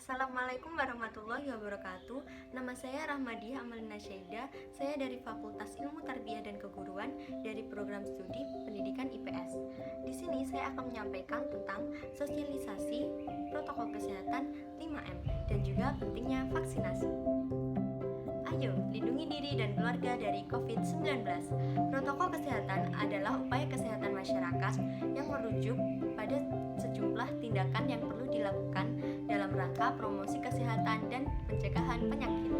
Assalamualaikum warahmatullahi wabarakatuh. Nama saya Rahmadiah Amalina Syaida. Saya dari Fakultas Ilmu Tarbiyah dan Keguruan dari Program Studi Pendidikan IPS. Di sini saya akan menyampaikan tentang sosialisasi protokol kesehatan 5M dan juga pentingnya vaksinasi. Ayo, lindungi diri dan keluarga dari COVID-19. Protokol kesehatan adalah upaya kesehatan masyarakat yang merujuk pada sejumlah tindakan yang perlu dilakukan dalam rangka promosi kesehatan dan pencegahan penyakit.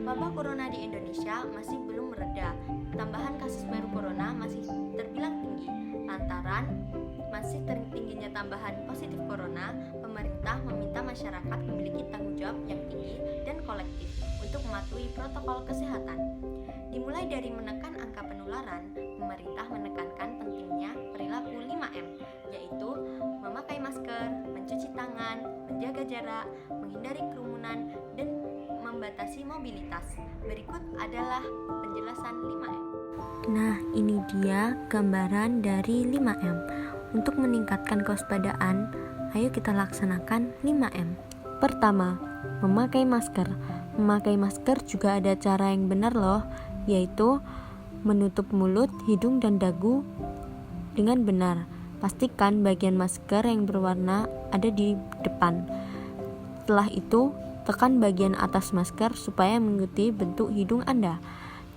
Wabah corona di Indonesia masih belum mereda. Tambahan kasus baru corona masih terbilang tinggi. Lantaran masih tingginya tambahan positif corona, pemerintah meminta masyarakat memiliki tanggung jawab yang tinggi dan kolektif untuk mematuhi protokol kesehatan. Dimulai dari menekan angka penularan, pemerintah menekankan pentingnya perilaku 5M, yaitu memakai masker, mencuci tangan, menjaga jarak, menghindari kerumunan, dan membatasi mobilitas. Berikut adalah penjelasan 5M. Nah, ini dia gambaran dari 5M. Untuk meningkatkan kewaspadaan, ayo kita laksanakan 5M. Pertama, memakai masker. Memakai masker juga ada cara yang benar loh, yaitu menutup mulut, hidung, dan dagu dengan benar. Pastikan bagian masker yang berwarna ada di depan. Setelah itu, tekan bagian atas masker supaya mengikuti bentuk hidung Anda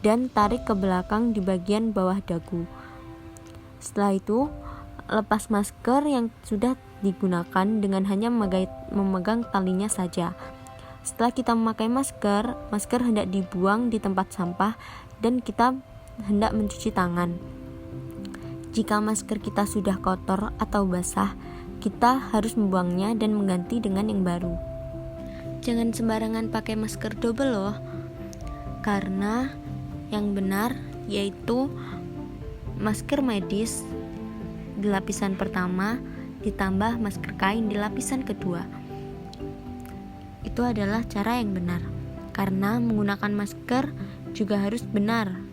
dan tarik ke belakang di bagian bawah dagu. Setelah itu, lepas masker yang sudah digunakan dengan hanya memegang talinya saja. Setelah kita memakai masker hendak dibuang di tempat sampah dan kita hendak mencuci tangan. Jika masker kita sudah kotor atau basah, kita harus membuangnya dan mengganti dengan yang baru. Jangan sembarangan pakai masker double loh, karena yang benar yaitu masker medis di lapisan pertama ditambah masker kain di lapisan kedua. Itu adalah cara yang benar, karena menggunakan masker juga harus benar.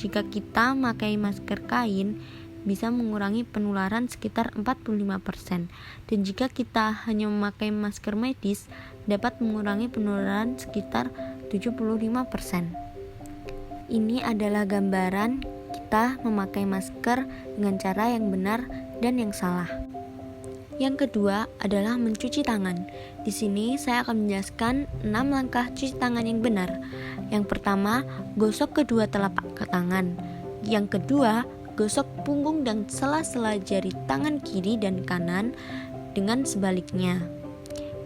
Jika kita memakai masker kain, bisa mengurangi penularan sekitar 45%, dan jika kita hanya memakai masker medis, dapat mengurangi penularan sekitar 75%. Ini adalah gambaran kita memakai masker dengan cara yang benar dan yang salah. Yang kedua adalah mencuci tangan. Di sini saya akan menjelaskan 6 langkah cuci tangan yang benar. Yang pertama, gosok kedua telapak tangan. Yang kedua, gosok punggung dan sela-sela jari tangan kiri dan kanan dengan sebaliknya.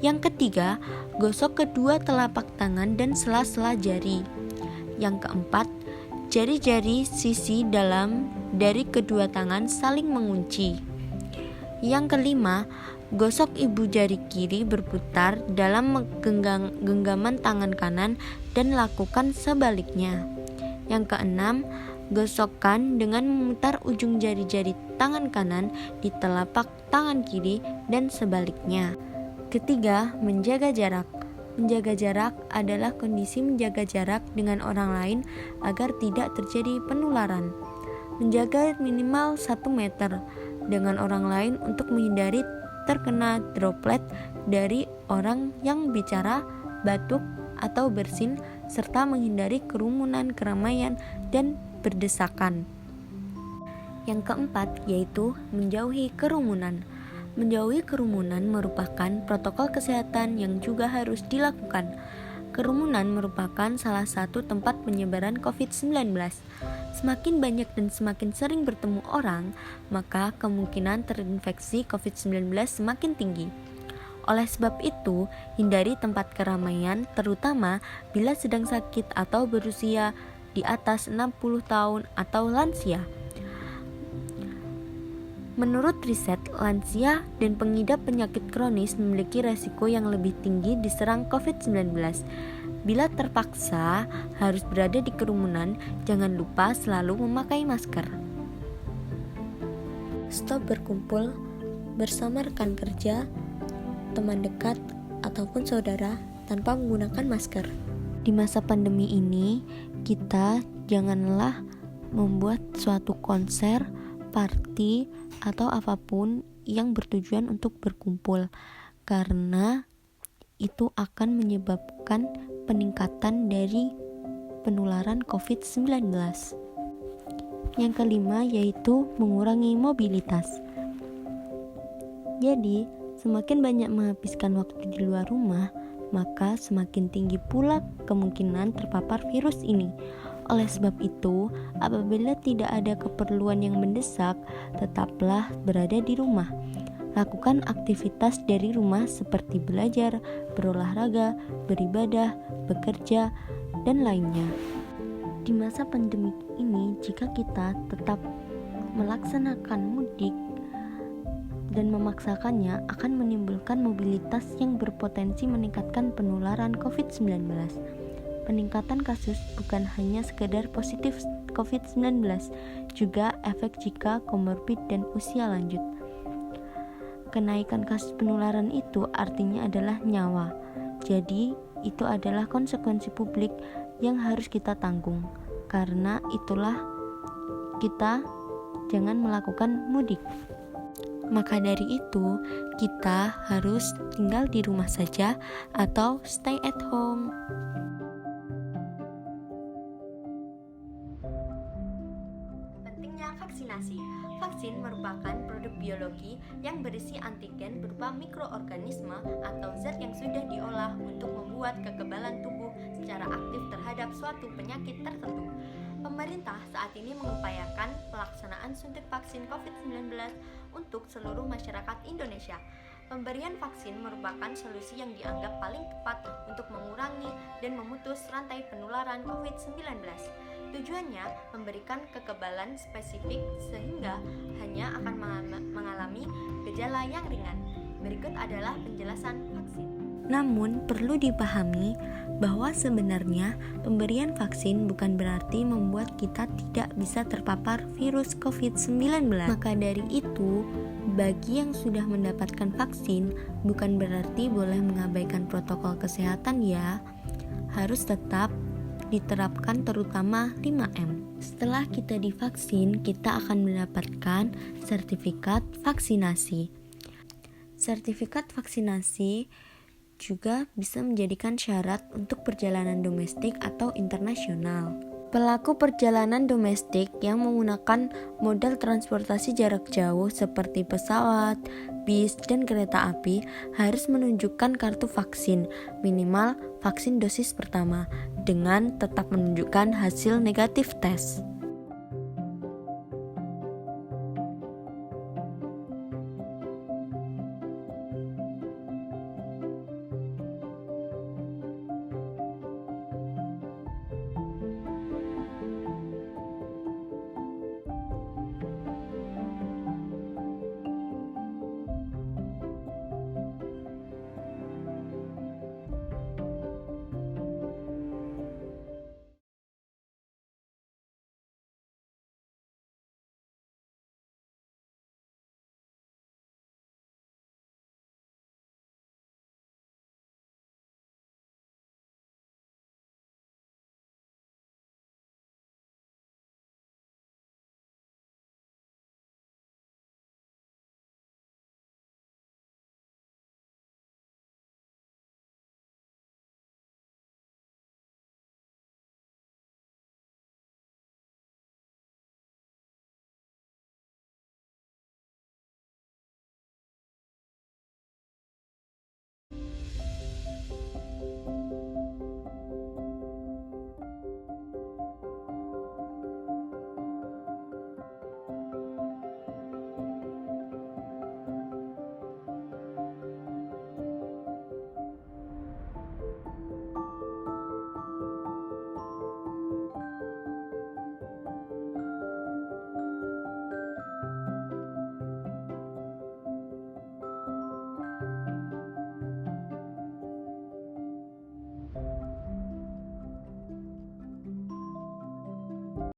Yang ketiga, gosok kedua telapak tangan dan sela-sela jari. Yang keempat, jari-jari sisi dalam dari kedua tangan saling mengunci. Yang kelima, gosok ibu jari kiri berputar dalam genggaman tangan kanan dan lakukan sebaliknya. Yang keenam, gosokkan dengan memutar ujung jari-jari tangan kanan di telapak tangan kiri dan sebaliknya. Ketiga, menjaga jarak. Menjaga jarak adalah kondisi menjaga jarak dengan orang lain agar tidak terjadi penularan. Menjaga minimal 1 meter dengan orang lain untuk menghindari terkena droplet dari orang yang bicara, batuk, atau bersin, serta menghindari kerumunan, keramaian, dan berdesakan. Yang keempat yaitu menjauhi kerumunan. Menjauhi kerumunan merupakan protokol kesehatan yang juga harus dilakukan. Kerumunan merupakan salah satu tempat penyebaran COVID-19. Semakin banyak dan semakin sering bertemu orang, maka kemungkinan terinfeksi COVID-19 semakin tinggi. Oleh sebab itu, hindari tempat keramaian, terutama bila sedang sakit atau berusia di atas 60 tahun atau lansia. Menurut riset, lansia dan pengidap penyakit kronis memiliki resiko yang lebih tinggi diserang COVID-19. Bila terpaksa harus berada di kerumunan, jangan lupa selalu memakai masker. Stop berkumpul bersama rekan kerja, teman dekat, ataupun saudara tanpa menggunakan masker. Di masa pandemi ini, kita janganlah membuat suatu konser, party, atau apapun yang bertujuan untuk berkumpul, karena itu akan menyebabkan peningkatan dari penularan COVID-19. Yang kelima yaitu mengurangi mobilitas. Jadi, semakin banyak menghabiskan waktu di luar rumah, maka semakin tinggi pula kemungkinan terpapar virus ini. Oleh sebab itu, apabila tidak ada keperluan yang mendesak, tetaplah berada di rumah. Lakukan aktivitas dari rumah seperti belajar, berolahraga, beribadah, bekerja, dan lainnya. Di masa pandemi ini, jika kita tetap melaksanakan mudik dan memaksakannya, akan menimbulkan mobilitas yang berpotensi meningkatkan penularan COVID-19. Peningkatan kasus bukan hanya sekedar positif COVID-19, juga efek jika komorbid dan usia lanjut. Kenaikan kasus penularan itu artinya adalah nyawa. Jadi, itu adalah konsekuensi publik yang harus kita tanggung. Karena itulah kita jangan melakukan mudik. Maka dari itu, kita harus tinggal di rumah saja atau stay at home. Pentingnya vaksinasi. Vaksin merupakan produk biologi yang berisi antigen berupa mikroorganisme atau zat yang sudah diolah untuk membuat kekebalan tubuh secara aktif terhadap suatu penyakit tertentu. Pemerintah saat ini mengupayakan pelaksanaan suntik vaksin COVID-19 untuk seluruh masyarakat Indonesia. Pemberian vaksin merupakan solusi yang dianggap paling tepat untuk mengurangi dan memutus rantai penularan COVID-19. Tujuannya memberikan kekebalan spesifik sehingga hanya akan mengalami gejala yang ringan. Berikut adalah penjelasan vaksin. Namun, perlu dipahami bahwa sebenarnya pemberian vaksin bukan berarti membuat kita tidak bisa terpapar virus COVID-19. Maka dari itu, bagi yang sudah mendapatkan vaksin, bukan berarti boleh mengabaikan protokol kesehatan ya. Harus tetap diterapkan terutama 5M. Setelah kita divaksin, kita akan mendapatkan sertifikat vaksinasi. Sertifikat vaksinasi juga bisa menjadikan syarat untuk perjalanan domestik atau internasional. Pelaku perjalanan domestik yang menggunakan modal transportasi jarak jauh seperti pesawat, bis, dan kereta api harus menunjukkan kartu vaksin, minimal vaksin dosis pertama, dengan tetap menunjukkan hasil negatif tes.